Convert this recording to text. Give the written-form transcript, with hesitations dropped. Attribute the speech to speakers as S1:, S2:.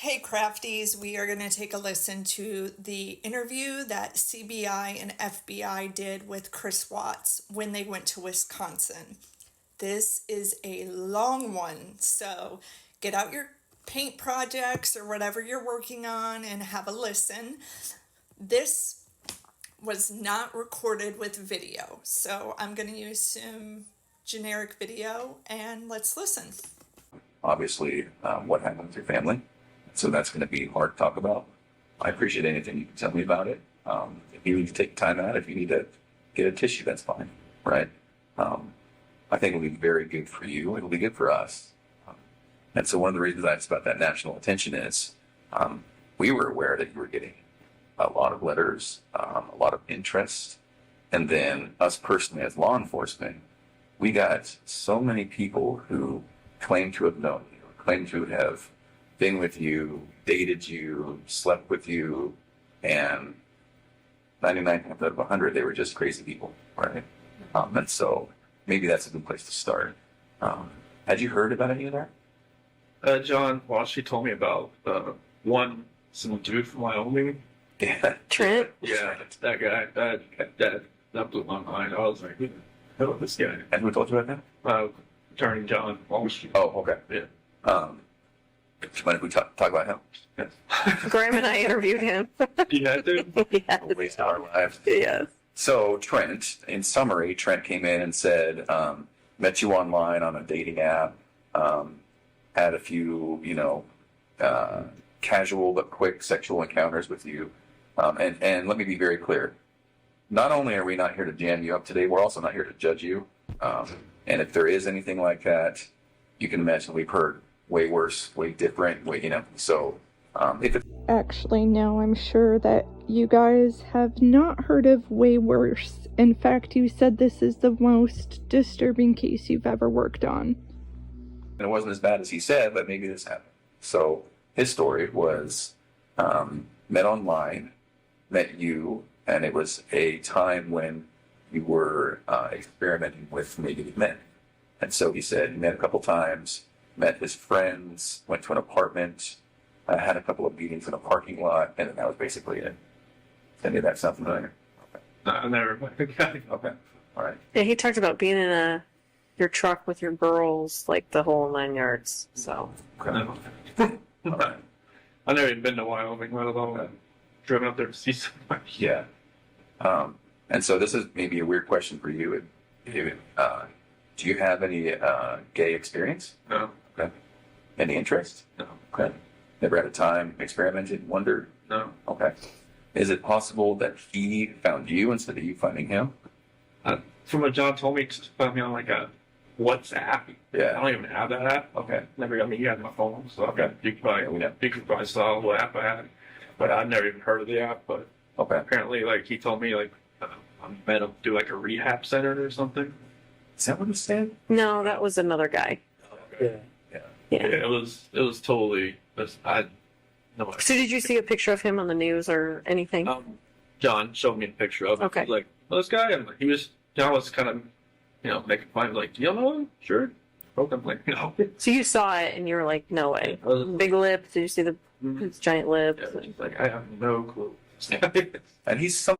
S1: Hey Crafties, we are going to take a listen to the interview that CBI and FBI did with Chris Watts when they went to Wisconsin. This is a long one, so get out your paint projects or whatever you're working on and have a listen. This was not recorded with video, so I'm going to use some generic video and let's listen.
S2: Obviously, what happened with your family. So that's going to be hard to talk about. I appreciate anything you can tell me about it. If you need to take time out, if you need to get a tissue, that's fine, right? I think it'll be very good for you. It'll be good for us. And so one of the reasons I asked about that national attention is we were aware that you were getting a lot of letters, a lot of interest. And then us personally as law enforcement, we got so many people who claim to have known you, claim to have been with you, dated you, slept with you, and 99 times out of 100, they were just crazy people, right? And so maybe that's a good place to start. Had you heard about any of that?
S3: John Walsh, told me about some dude from Wyoming.
S2: Yeah.
S4: Trent?
S3: Yeah, that guy. That blew my mind. I was like, who the hell is this guy?
S2: And who told you about that?
S3: Attorney John Walsh.
S2: Oh, okay.
S3: Yeah.
S2: Do you mind if we talk about him?
S3: Yes.
S4: Graham and I interviewed him.
S3: You had to?
S4: Yes.
S2: We'll waste our lives.
S4: Yes.
S2: So Trent, in summary, Trent came in and said, met you online on a dating app, had a few, casual but quick sexual encounters with you. And let me be very clear. Not only are we not here to jam you up today, we're also not here to judge you. And if there is anything like that, you can imagine we've heard way worse, way different, so if it's...
S5: Actually, no, I'm sure that you guys have not heard of way worse. In fact, you said this is the most disturbing case you've ever worked on.
S2: And it wasn't as bad as he said, but maybe this happened. So his story was met online, met you, and it was a time when you were experimenting with negative men. And so he said he met a couple times, met his friends, went to an apartment, had a couple of meetings in a parking lot, and then that was basically it. Any of that sound familiar? Okay.
S3: I never met the guy.
S2: Okay. All right.
S4: Yeah, he talked about being in your truck with your girls, like the whole 9 yards. So.
S2: Okay.
S3: No.
S2: All right.
S3: I've never even been to Wyoming, let alone driven up there to see somebody.
S2: Yeah. And so this is maybe a weird question for you. Do you have any gay experience?
S3: No.
S2: Okay. Any interest?
S3: No.
S2: Okay. Never had a time experimented, wondered?
S3: No.
S2: Okay. Is it possible that he found you instead of you finding him?
S3: From what John told me, he just found me on like a WhatsApp.
S2: Yeah.
S3: I don't even have that app.
S2: Okay.
S3: Never got me. He had my phone, so
S2: Okay.
S3: you could probably saw what app I had. But I've never even heard of the app. But
S2: Okay.
S3: apparently, like he told me, like I met him do like a rehab center or something.
S2: Is that what it said?
S4: No, that was another guy.
S3: Yeah.
S2: Yeah.
S4: Yeah.
S3: It was totally. No.
S4: So did you see a picture of him on the news or anything?
S3: John showed me a picture of it.
S4: Okay.
S3: He was like, well, this guy, and John was kind of, making fun, like, do you know him? Sure. I'm like, no.
S4: So you saw it and you were like, no way. Big lips. Did you see his giant lips?
S3: Yeah, like, I have no clue.
S2: And he's some